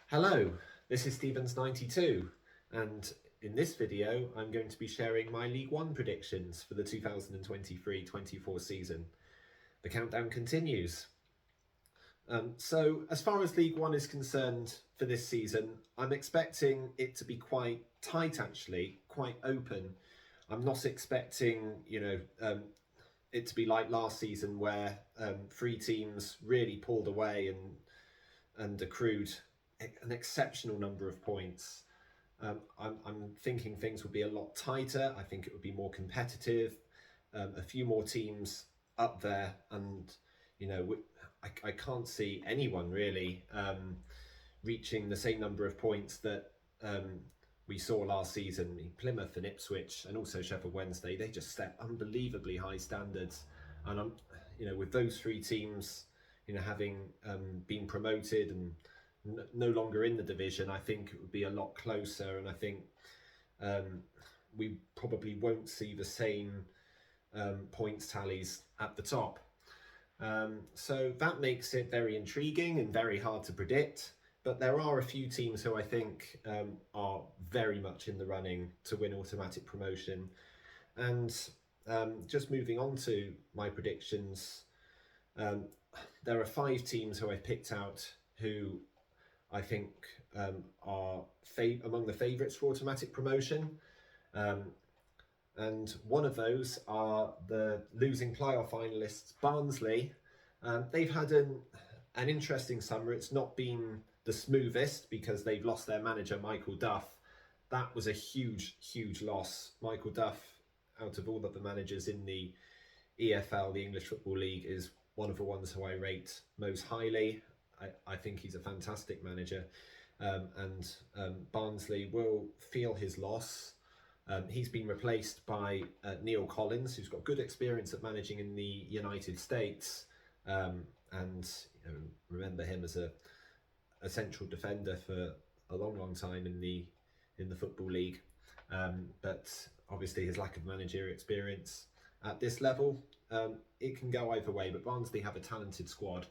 Hello, this is Stevens92, and in this video I'm going to be sharing my League One predictions for the 2023-24 season. The countdown continues. So as far as League One is concerned for this season, I'm expecting it to be quite tight actually, quite open. I'm not expecting, it to be like last season where three teams really pulled away and accrued an exceptional number of points. I'm thinking things would be a lot tighter. I think it would be more competitive. A few more teams up there, and I can't see anyone really reaching the same number of points that we saw last season. Plymouth and Ipswich, and also Sheffield Wednesday, they just set unbelievably high standards, and with those three teams, having been promoted and no longer in the division, I think it would be a lot closer, and I think we probably won't see the same points tallies at the top. So that makes it very intriguing and very hard to predict. But there are a few teams who I think are very much in the running to win automatic promotion. And just moving on to my predictions, there are five teams who I've picked out who I think are among the favourites for automatic promotion. And one of those are the losing playoff finalists, Barnsley. They've had an interesting summer. It's not been the smoothest because they've lost their manager, Michael Duff. That was a huge, huge loss. Michael Duff, out of all of the managers in the EFL, the English Football League, is one of the ones who I rate most highly. I think he's a fantastic manager, and Barnsley will feel his loss. He's been replaced by Neil Collins, who's got good experience at managing in the United States, and remember him as a central defender for a long, long time in the Football League. But obviously his lack of managerial experience at this level, it can go either way. But Barnsley have a talented squad,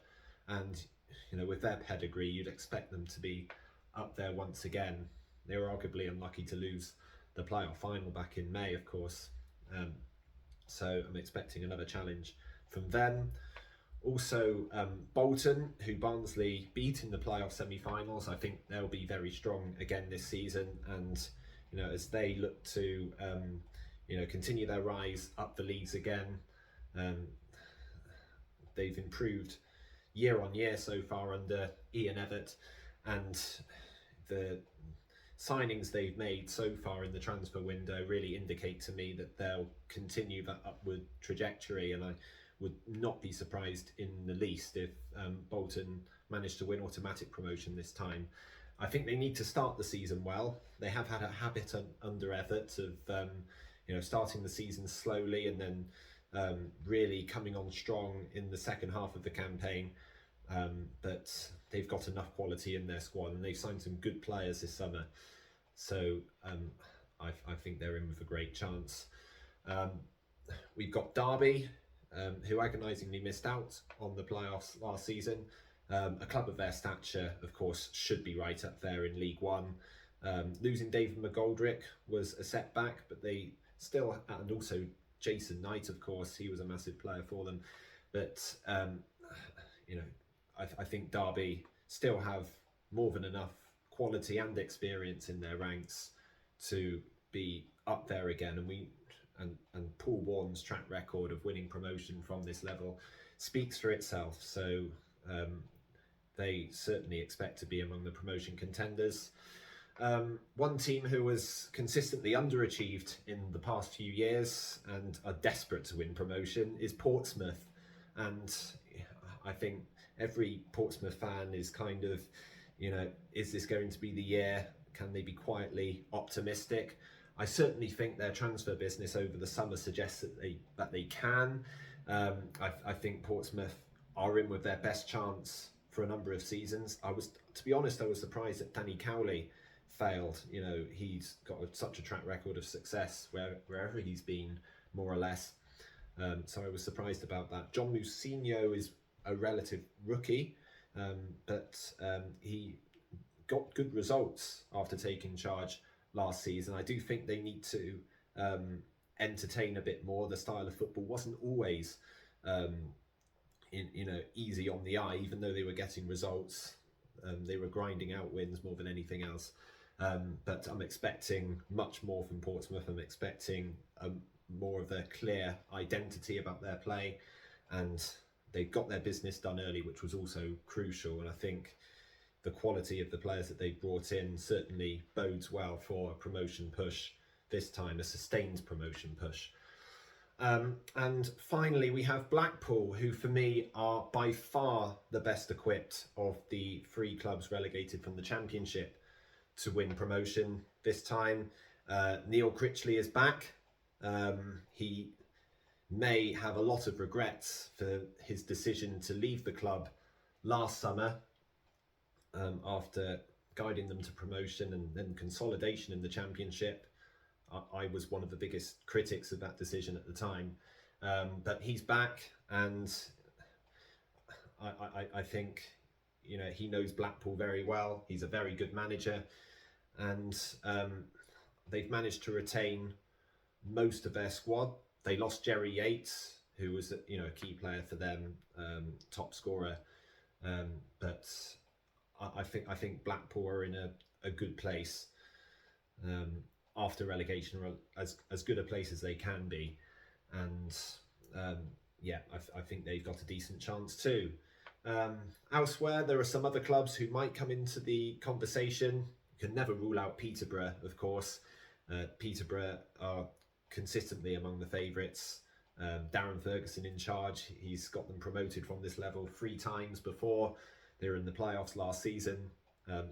and with their pedigree, you'd expect them to be up there once again. They were arguably unlucky to lose the playoff final back in May, of course. So I'm expecting another challenge from them. Also, Bolton, who Barnsley beat in the playoff semi-finals, I think they'll be very strong again this season. And as they look to continue their rise up the leagues again, they've improved year on year so far under Ian Evatt, and the signings they've made so far in the transfer window really indicate to me that they'll continue that upward trajectory, and I would not be surprised in the least if Bolton managed to win automatic promotion this time. I think they need to start the season well. They have had a habit under Evatt of starting the season slowly and then really coming on strong in the second half of the campaign. But they've got enough quality in their squad, and they've signed some good players this summer. So I think they're in with a great chance. We've got Derby, who agonisingly missed out on the playoffs last season. A club of their stature, of course, should be right up there in League One. Losing David McGoldrick was a setback, but they still, and also Jason Knight, of course, he was a massive player for them. But I think Derby still have more than enough quality and experience in their ranks to be up there again, and Paul Warren's track record of winning promotion from this level speaks for itself. So they certainly expect to be among the promotion contenders. One team who has consistently underachieved in the past few years and are desperate to win promotion is Portsmouth, and I think every Portsmouth fan is kind of, is this going to be the year? Can they be quietly optimistic? I certainly think their transfer business over the summer suggests that they can. I think Portsmouth are in with their best chance for a number of seasons. To be honest, I was surprised that Danny Cowley failed. He's got such a track record of success wherever he's been, more or less. So I was surprised about that. John Mousinho is a relative rookie, but he got good results after taking charge last season. I do think they need to entertain a bit more. The style of football wasn't always um, easy on the eye, even though they were getting results. They were grinding out wins more than anything else. But I'm expecting much more from Portsmouth. I'm expecting more of a clear identity about their play, and they got their business done early, which was also crucial. And I think the quality of the players that they brought in certainly bodes well for a promotion push this time, a sustained promotion push. And finally, we have Blackpool, who for me are by far the best equipped of the three clubs relegated from the Championship to win promotion this time. Neil Critchley is back. He may have a lot of regrets for his decision to leave the club last summer after guiding them to promotion and then consolidation in the Championship. I was one of the biggest critics of that decision at the time, but he's back, and I think he knows Blackpool very well. He's a very good manager, and they've managed to retain most of their squad. They lost Jerry Yates, who was a key player for them, top scorer, but I think Blackpool are in a good place. After relegation, are as good a place as they can be, and I think they've got a decent chance too. Elsewhere, there are some other clubs who might come into the conversation. You can never rule out Peterborough, of course. Peterborough are consistently among the favourites. Darren Ferguson in charge. He's got them promoted from this level 3 times before. They were in the playoffs last season,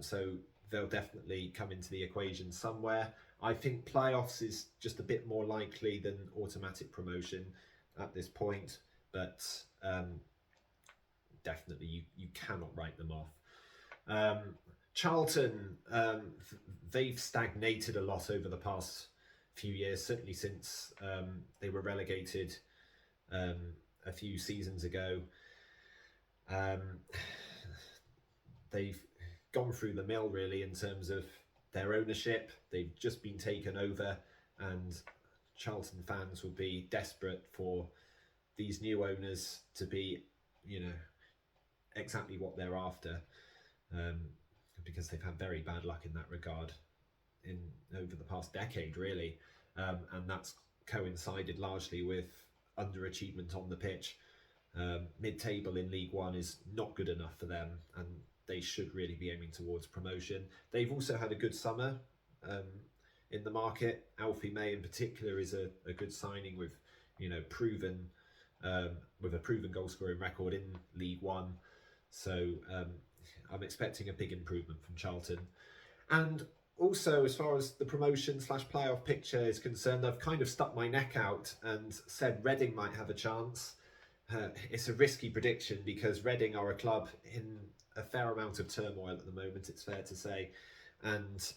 so they'll definitely come into the equation somewhere. I think playoffs is just a bit more likely than automatic promotion at this point, but definitely you cannot write them off. Charlton, they've stagnated a lot over the past few years, certainly since they were relegated a few seasons ago. They've gone through the mill really in terms of their ownership. They've just been taken over, and Charlton fans will be desperate for these new owners to be, exactly what they're after, because they've had very bad luck in that regard over the past decade, really, and that's coincided largely with underachievement on the pitch. Mid-table in League One is not good enough for them, and they should really be aiming towards promotion. They've also had a good summer in the market. Alfie May in particular is a good signing with proven with a proven goal scoring record in League One. So I'm expecting a big improvement from Charlton. And also, as far as the promotion / playoff picture is concerned, I've kind of stuck my neck out and said Reading might have a chance. It's a risky prediction because Reading are a club in a fair amount of turmoil at the moment, it's fair to say, and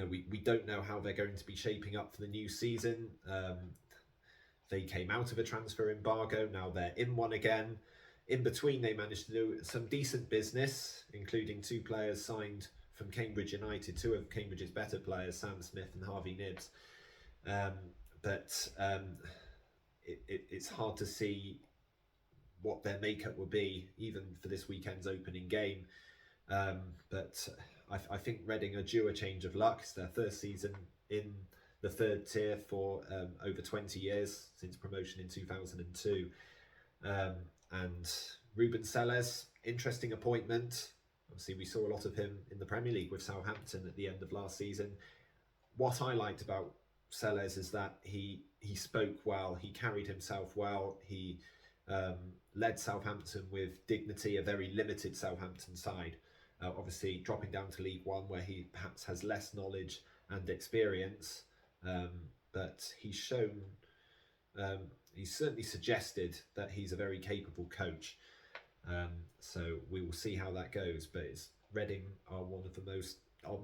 we don't know how they're going to be shaping up for the new season. They came out of a transfer embargo, now they're in one again. In between, they managed to do some decent business, including 2 players signed from Cambridge United, 2 of Cambridge's better players, Sam Smith and Harvey Nibbs. But it's hard to see what their makeup will be, even for this weekend's opening game. But I think Reading are due a change of luck. It's their first season in the 3rd tier for over 20 years, since promotion in 2002. And Ruben Selles, interesting appointment. Obviously, we saw a lot of him in the Premier League with Southampton at the end of last season. What I liked about Selles is that he spoke well, he carried himself well, he led Southampton with dignity, a very limited Southampton side. Obviously, dropping down to League One, where he perhaps has less knowledge and experience, but he's shown, he's certainly suggested that he's a very capable coach. So we will see how that goes. But Reading are one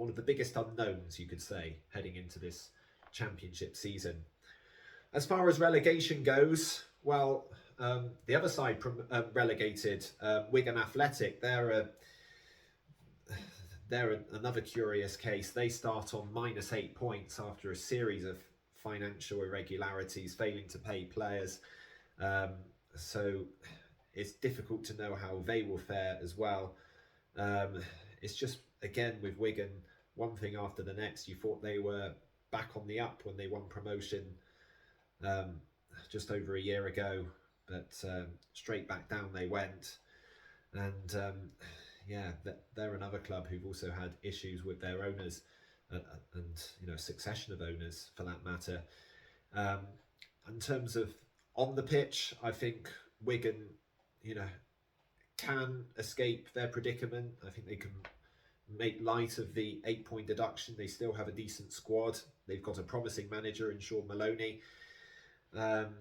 of the biggest unknowns, you could say, heading into this Championship season. As far as relegation goes, well, the other side relegated, Wigan Athletic, they're they're another curious case. They start on -8 points after a series of financial irregularities, failing to pay players. Um, so it's difficult to know how they will fare as well. It's just, again, with Wigan, one thing after the next. You thought they were back on the up when they won promotion um, just over a year ago, but straight back down they went. And yeah, they're another club who've also had issues with their owners and succession of owners for that matter. Um, in terms of on the pitch, I think Wigan, you know, can escape their predicament. I think they can make light of the 8-point deduction. They still have a decent squad. They've got a promising manager in Sean Maloney. And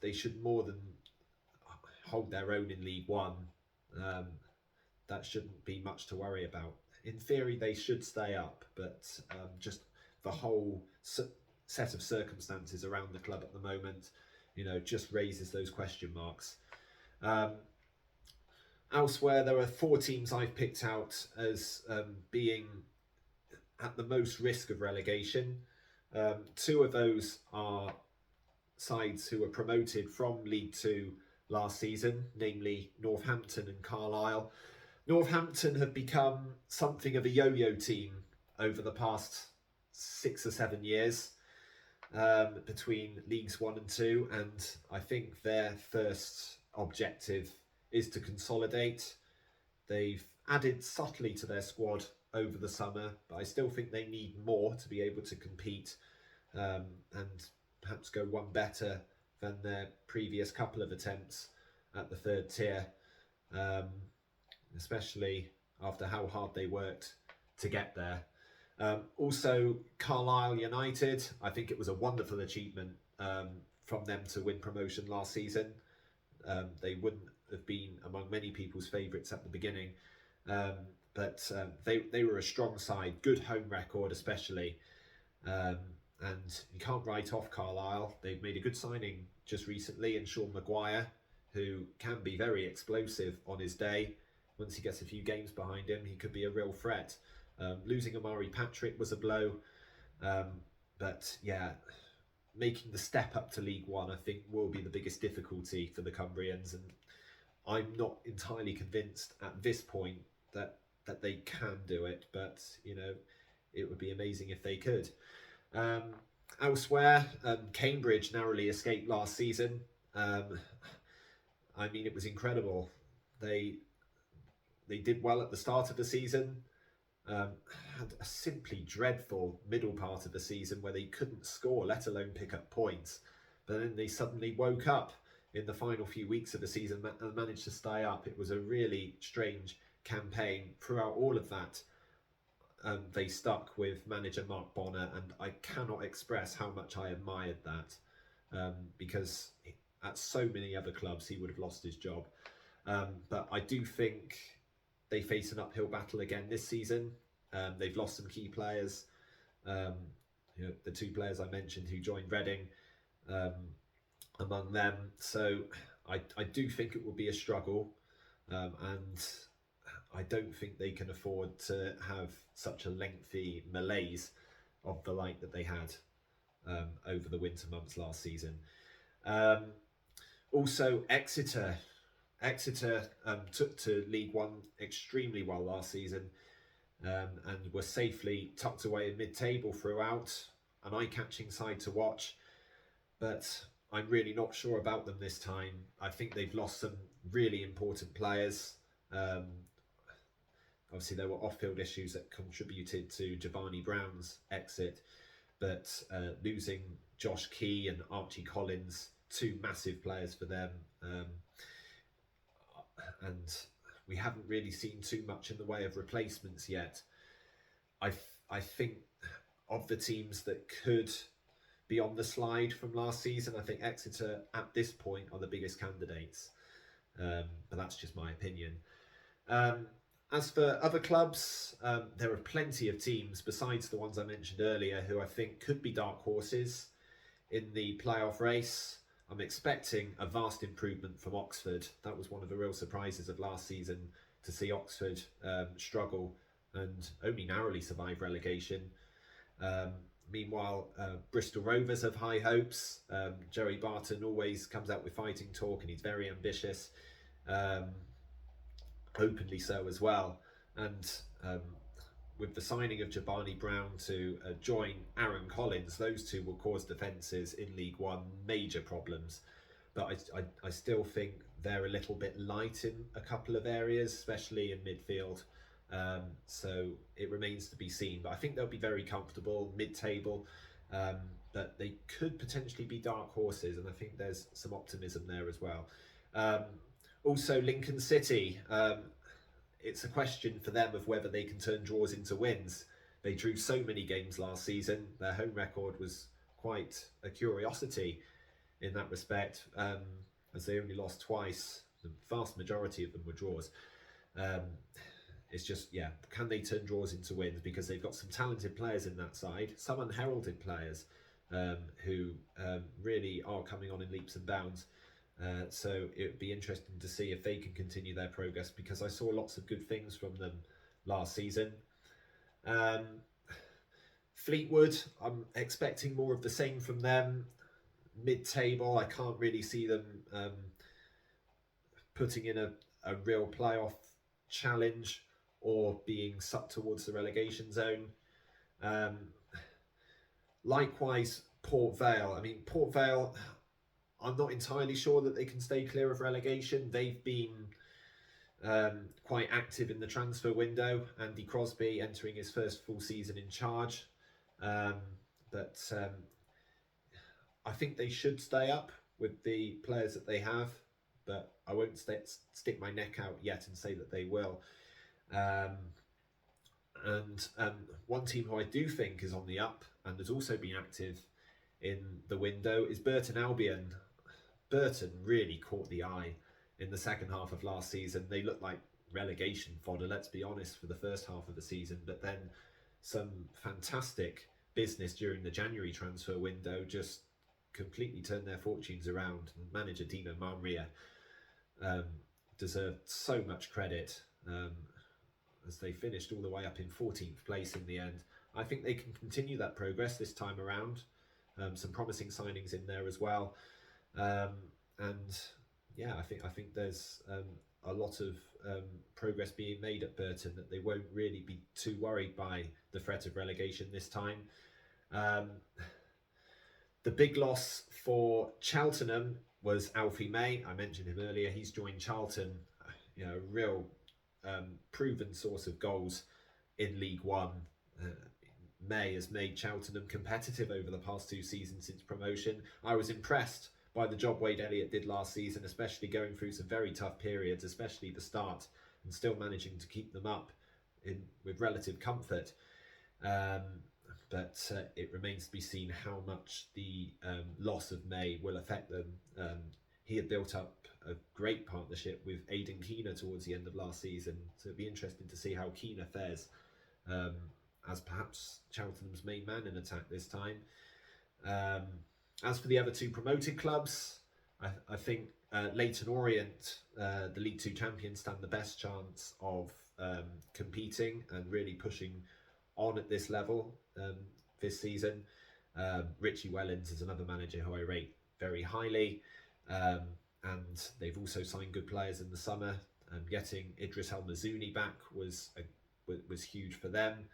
they should more than hold their own in League One. That shouldn't be much to worry about. In theory, they should stay up, but just the whole set of circumstances around the club at the moment, just raises those question marks. Elsewhere, there are 4 teams I've picked out as being at the most risk of relegation. 2 of those are sides who were promoted from League Two last season, namely Northampton and Carlisle. Northampton have become something of a yo-yo team over the past 6 or 7 years between Leagues 1 and 2, and I think their first objective is to consolidate. They've added subtly to their squad over the summer, but I still think they need more to be able to compete and perhaps go one better than their previous couple of attempts at the 3rd tier, especially after how hard they worked to get there. Also, Carlisle United, I think it was a wonderful achievement from them to win promotion last season. They wouldn't have been among many people's favourites at the beginning, but they were a strong side, good home record especially, and you can't write off Carlisle. They've made a good signing just recently in Sean Maguire, who can be very explosive on his day. Once he gets a few games behind him, he could be a real threat. Losing Amari Patrick was a blow, but yeah, making the step up to League One, I think, will be the biggest difficulty for the Cumbrians, and I'm not entirely convinced at this point that they can do it, but it would be amazing if they could. Elsewhere, Cambridge narrowly escaped last season. I mean, it was incredible. They did well at the start of the season, had a simply dreadful middle part of the season where they couldn't score, let alone pick up points. But then they suddenly woke up in the final few weeks of the season and managed to stay up. It was a really strange campaign. Throughout all of that, they stuck with manager Mark Bonner, and I cannot express how much I admired that, because at so many other clubs he would have lost his job. But I do think they face an uphill battle again this season. They've lost some key players. The 2 players I mentioned who joined Reading, among them. So I do think it will be a struggle, and I don't think they can afford to have such a lengthy malaise of the like that they had over the winter months last season. Also, Exeter took to League One extremely well last season, and were safely tucked away in mid-table throughout. An eye-catching side to watch, but I'm really not sure about them this time. I think they've lost some really important players. Obviously, there were off-field issues that contributed to Giovanni Brown's exit, but losing Josh Key and Archie Collins, 2 massive players for them, and we haven't really seen too much in the way of replacements yet. I think of the teams that could be on the slide from last season, I think Exeter at this point are the biggest candidates, but that's just my opinion. As for other clubs, there are plenty of teams besides the ones I mentioned earlier who I think could be dark horses in the playoff race. I'm expecting a vast improvement from Oxford. That was one of the real surprises of last season, to see Oxford struggle and only narrowly survive relegation. Um, Meanwhile, Bristol Rovers have high hopes. Joey Barton always comes out with fighting talk and he's very ambitious, um, openly so as well. And um, with the signing of Jabani Brown to join Aaron Collins, those two will cause defences in League One major problems. But I still think they're a little bit light in a couple of areas, especially in midfield. So it remains to be seen. But I think they'll be very comfortable mid-table. But they could potentially be dark horses, and I think there's some optimism there as well. Also, Lincoln City. It's a question for them of whether they can turn draws into wins. They drew so many games last season. Their home record was quite a curiosity in that respect, as they only lost twice. The vast majority of them were draws. It's just, yeah, can they turn draws into wins? Because they've got some talented players in that side, some unheralded players who really are coming on in leaps and bounds. So it would be interesting to see if they can continue their progress, because I saw lots of good things from them last season. Fleetwood, I'm expecting more of the same from them. Mid-table, I can't really see them putting in a real playoff challenge or being sucked towards the relegation zone. Likewise, Port Vale. I mean, Port Vale, I'm not entirely sure that they can stay clear of relegation. They've been quite active in the transfer window. Andy Crosby entering his first full season in charge. But I think they should stay up with the players that they have. But I won't stick my neck out yet and say that they will. And one team who I do think is on the up and has also been active in the window is Burton Albion. Burton really caught the eye in the second half of last season. They looked like relegation fodder, let's be honest, for the first half of the season. But then some fantastic business during the January transfer window just completely turned their fortunes around. And manager Dino Marmria deserved so much credit as they finished all the way up in 14th place in the end. I think they can continue that progress this time around. Some promising signings in there as well. And yeah, I think there's a lot of progress being made at Burton, that they won't really be too worried by the threat of relegation this time. The big loss for Cheltenham was Alfie May. I mentioned him earlier. He's joined Charlton, a real proven source of goals in League One. May has made Cheltenham competitive over the past 2 seasons since promotion. I was impressed by the job Wade Elliott did last season, especially going through some very tough periods, especially the start, and still managing to keep them up with relative comfort. But it remains to be seen how much the loss of May will affect them. He had built up a great partnership with Aidan Keener towards the end of last season, so it'd be interesting to see how Keener fares as perhaps Cheltenham's main man in attack this time. As for the other 2 promoted clubs, I think Leyton Orient, the League 2 champions, stand the best chance of competing and really pushing on at this level this season. Richie Wellens is another manager who I rate very highly, and they've also signed good players in the summer. Getting Idris El Mazouni back was huge for them,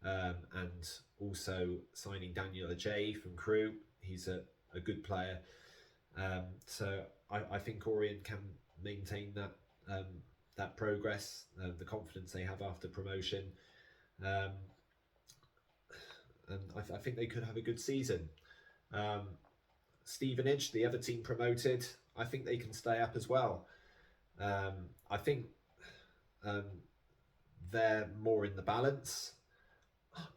and also signing Daniel Ajay from Crewe. He's a good player, so I think Orient can maintain that progress, the confidence they have after promotion. And I think they could have a good season. Stevenage, the other team promoted, I think they can stay up as well. I think they're more in the balance.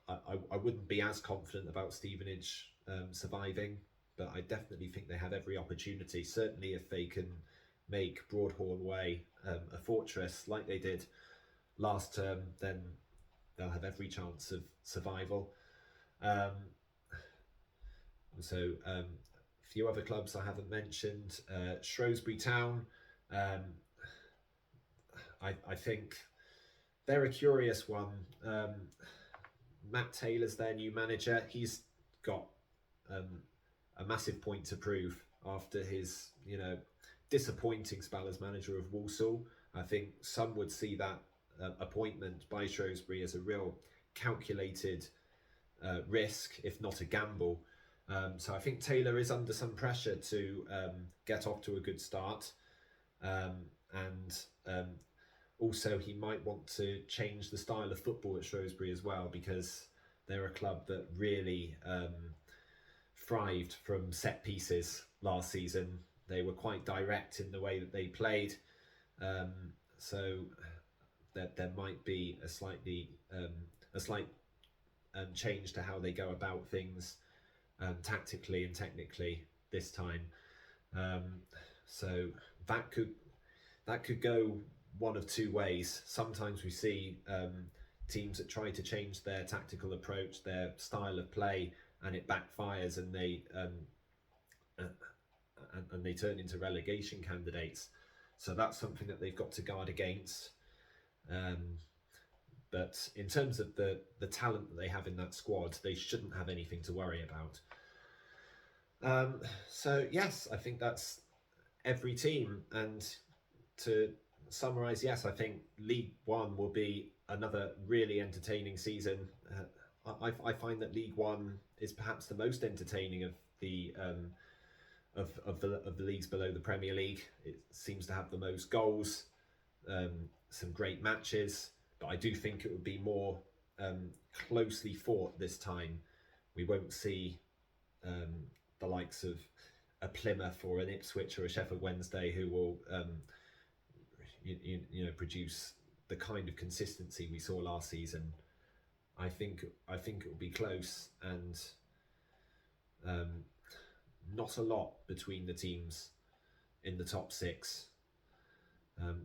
I wouldn't be as confident about Stevenage surviving, but I definitely think they have every opportunity. Certainly if they can make Broadhorn Way a fortress like they did last term, then they'll have every chance of survival. So a few other clubs I haven't mentioned. Shrewsbury Town, I think they're a curious one. Matt Taylor's their new manager. He's got um, a massive point to prove after his, disappointing spell as manager of Walsall. I think some would see that appointment by Shrewsbury as a real calculated risk, if not a gamble. So I think Taylor is under some pressure to get off to a good start, and also he might want to change the style of football at Shrewsbury as well, because they're a club that really thrived from set pieces last season. They were quite direct in the way that they played, um, so there might be a slight change to how they go about things tactically and technically this time. Um, so that could go one of two ways. Sometimes we see teams that try to change their tactical approach, their style of play, and it backfires, and they turn into relegation candidates. So that's something that they've got to guard against. But in terms of the talent that they have in that squad, they shouldn't have anything to worry about. So yes, I think that's every team. And to summarise, yes, I think League One will be another really entertaining season. I find that League One is perhaps the most entertaining of the leagues below the Premier League. It seems to have the most goals, some great matches, but I do think it would be more closely fought this time. We won't see the likes of a Plymouth or an Ipswich or a Sheffield Wednesday who will produce the kind of consistency we saw last season. I think it will be close, and not a lot between the teams in the top six.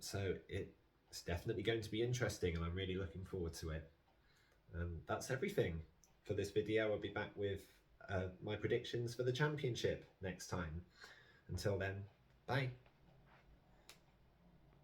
So it's definitely going to be interesting, and I'm really looking forward to it. That's everything for this video. I'll be back with my predictions for the championship next time. Until then, bye.